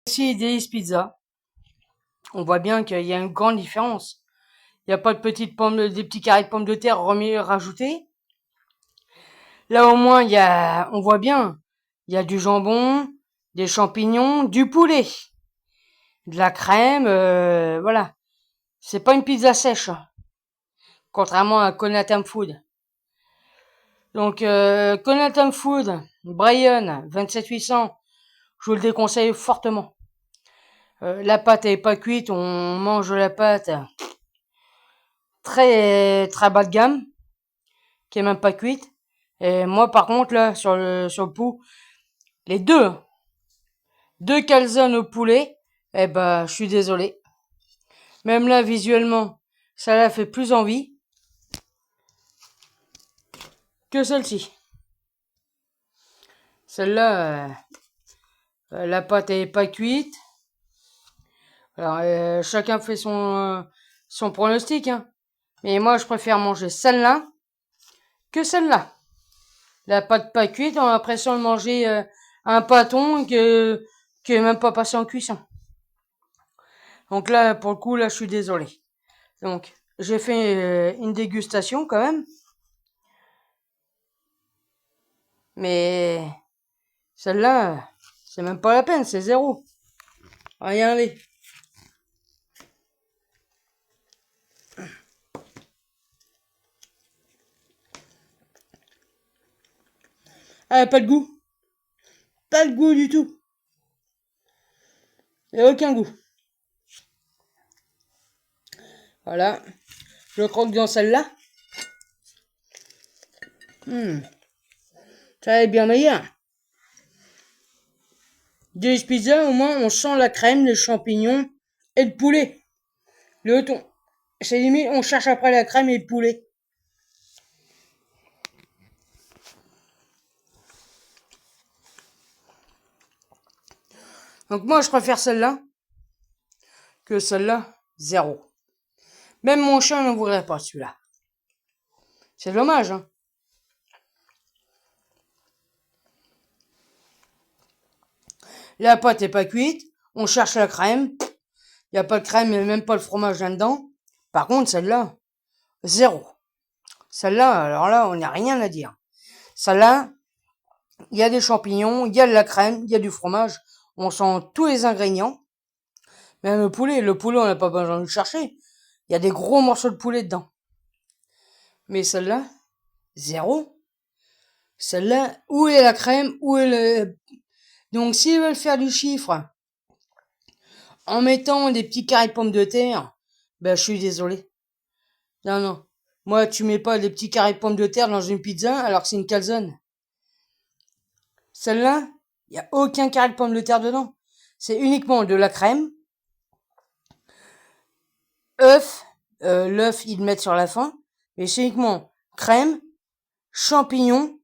Ici, Days Pizza, on voit bien qu'il y a une grande différence. Il n'y a pas de petites pommes, des petits carrés de pommes de terre rajoutés. Là, au moins, on voit bien, il y a du jambon, des champignons, du poulet, de la crème, voilà. C'est pas une pizza sèche, contrairement à Conatam Food. Donc, Conatam Food, Brian, 27800, je vous le déconseille fortement. La pâte est pas cuite, on mange la pâte très très bas de gamme, qui est même pas cuite. Et moi, par contre, là, sur le pouls, les deux calzones au poulet, eh ben, je suis désolé. Même là, visuellement, ça la fait plus envie que celle-ci. Celle-là, la pâte est pas cuite. Alors, chacun fait son pronostic, hein. Mais moi, je préfère manger celle-là que celle-là. La pâte pas cuite, on a l'impression de manger un pâton qui est même pas passé en cuisson. Donc là, pour le coup, là, je suis désolé. Donc, j'ai fait une dégustation quand même. Mais celle-là, c'est même pas la peine, c'est zéro. Regardez. Ah, pas de goût. Pas de goût du tout. Il n'y a aucun goût. Voilà. Je croque dans celle-là. Ça est bien meilleur. Des pizzas, au moins, on sent la crème, les champignons et le poulet. Le thon. C'est limite, on cherche après la crème et le poulet. Donc moi, je préfère celle-là que celle-là, zéro. Même mon chien ne voudrait pas celui-là. C'est dommage, hein. La pâte est pas cuite. On cherche la crème. Il n'y a pas de crème et même pas le fromage là-dedans. Par contre, celle-là, zéro. Celle-là, alors là, on n'a rien à dire. Celle-là, il y a des champignons, il y a de la crème, il y a du fromage. On sent tous les ingrédients. Même le poulet, on n'a pas besoin de le chercher. Il y a des gros morceaux de poulet dedans. Mais celle-là, zéro. Celle-là, où est la crème, où est le... Donc, s'ils veulent faire du chiffre en mettant des petits carrés de pommes de terre, ben, je suis désolé. Non, non. Moi, tu mets pas des petits carrés de pommes de terre dans une pizza alors que c'est une calzone. Celle-là, il n'y a aucun carré de pommes de terre dedans. C'est uniquement de la crème, œuf, l'œuf, ils le mettent sur la fin, mais c'est uniquement crème, champignons,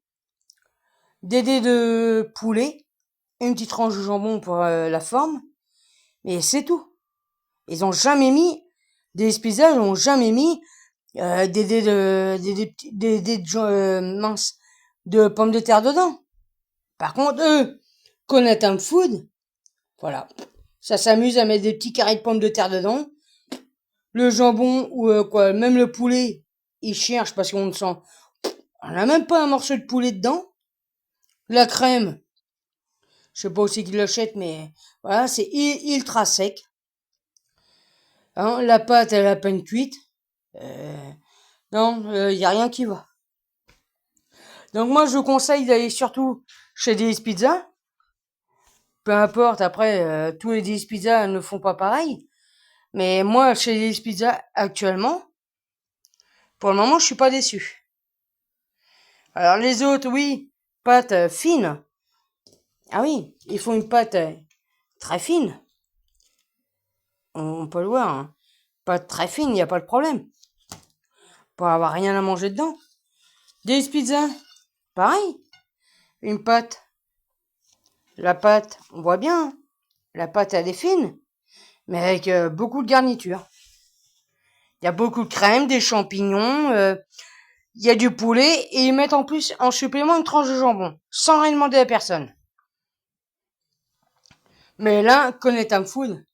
des dés de poulet, une petite tranche de jambon pour la forme, mais c'est tout. Ils ont jamais mis, des pizzas, ils ont jamais mis des dés mince, de pommes de terre dedans. Par contre, eux, Conatam Food, voilà, ça s'amuse à mettre des petits carrés de pommes de terre dedans. Le jambon ou quoi, même le poulet, ils cherchent parce qu'on ne sent, on n'a même pas un morceau de poulet dedans. La crème, je sais pas aussi qui l'achète, mais voilà, c'est ultra sec. Hein, la pâte, elle est à peine cuite. Non, y a rien qui va. Donc moi, je vous conseille d'aller surtout chez Days Pizza. Peu importe, après, tous les Days Pizza ne font pas pareil. Mais moi, chez Days Pizza, actuellement, pour le moment, je suis pas déçu. Alors les autres, oui, pâte fine. Ah oui, ils font une pâte très fine. On peut le voir, hein. Pâte très fine, il n'y a pas de problème. Pour avoir rien à manger dedans. Days Pizza, pareil. Une pâte. La pâte, on voit bien, hein. La pâte, elle est fine, mais avec beaucoup de garniture. Il y a beaucoup de crème, des champignons, il y a du poulet, et ils mettent en plus en supplément une tranche de jambon, sans rien demander à personne. Mais là, Connect Food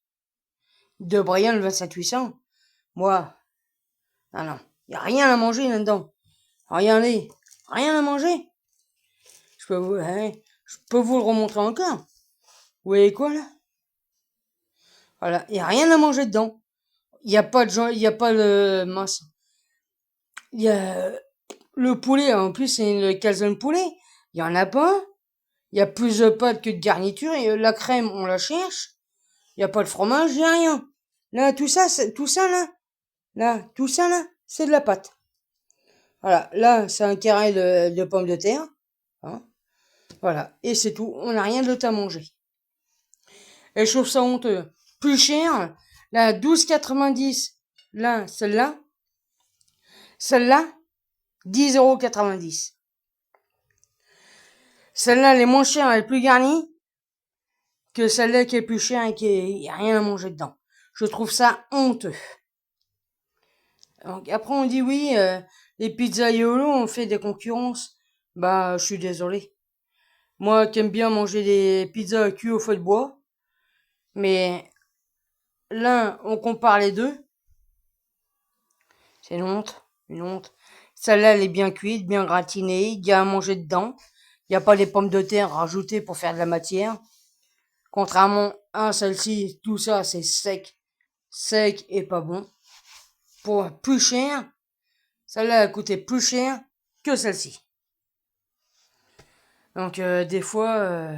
de Brian le 27 800, moi, non, y a rien à manger là-dedans. Regardez, rien à manger. Je peux vous le remontrer encore. Vous voyez quoi là? Voilà, y a rien à manger dedans. Il y a pas de gens, il y a pas de mince. Il y a le poulet, en plus c'est une calzone poulet. Il y en a pas. Il y a plus de pâtes que de garniture. Et la crème, on la cherche. Il y a pas de fromage, il y a rien. Là, tout ça tout ça là, c'est de la pâte. Voilà, là, c'est un carré de pommes de terre. Hein. Voilà, et c'est tout. On n'a rien d'autre à manger. Et je trouve ça honteux. Plus cher, là, 12,90. Là, celle-là. Celle-là, 10,90 €. Celle-là, elle est moins chère, elle est plus garnie que celle-là qui est plus chère et qui n'y a rien à manger dedans. Je trouve ça honteux. Donc, après, on dit oui, les pizzas Yolo ont fait des concurrences. Bah, je suis désolé. Moi qui aime bien manger des pizzas cuites au feu de bois, mais l'un, on compare les deux, c'est une honte, une honte. Celle-là, elle est bien cuite, bien gratinée, il y a à manger dedans. Il n'y a pas les pommes de terre rajoutées pour faire de la matière. Contrairement à celle-ci, tout ça, c'est sec. Sec et pas bon. Pour plus cher, celle-là a coûté plus cher que celle-ci. Donc, des fois,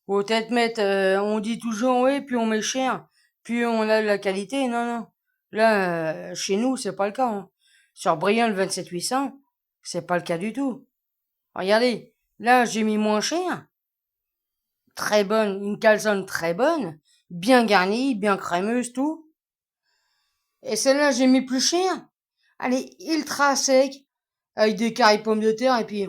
faut peut-être mettre, on dit toujours, oui, puis on met cher, puis on a de la qualité. Non, non. Là, chez nous, c'est pas le cas. Hein. Sur Briand le 27 800, c'est pas le cas du tout. Regardez, là, j'ai mis moins cher. Très bonne, une calzone très bonne, bien garnie, bien crémeuse, tout. Et celle-là, j'ai mis plus cher. Elle est ultra sec, avec des carrés pommes de terre, et puis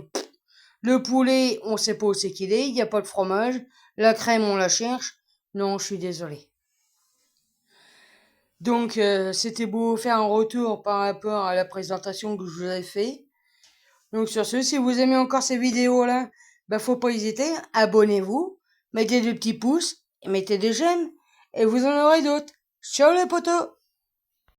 le poulet, on sait pas où c'est qu'il est, il y a pas de fromage. La crème, on la cherche. Non, je suis désolé. Donc, c'était beau faire un retour par rapport à la présentation que je vous avais fait. Donc, sur ce, si vous aimez encore ces vidéos-là, bah, faut pas hésiter, abonnez-vous, mettez des petits pouces, et mettez des j'aime, et vous en aurez d'autres. Ciao les potos!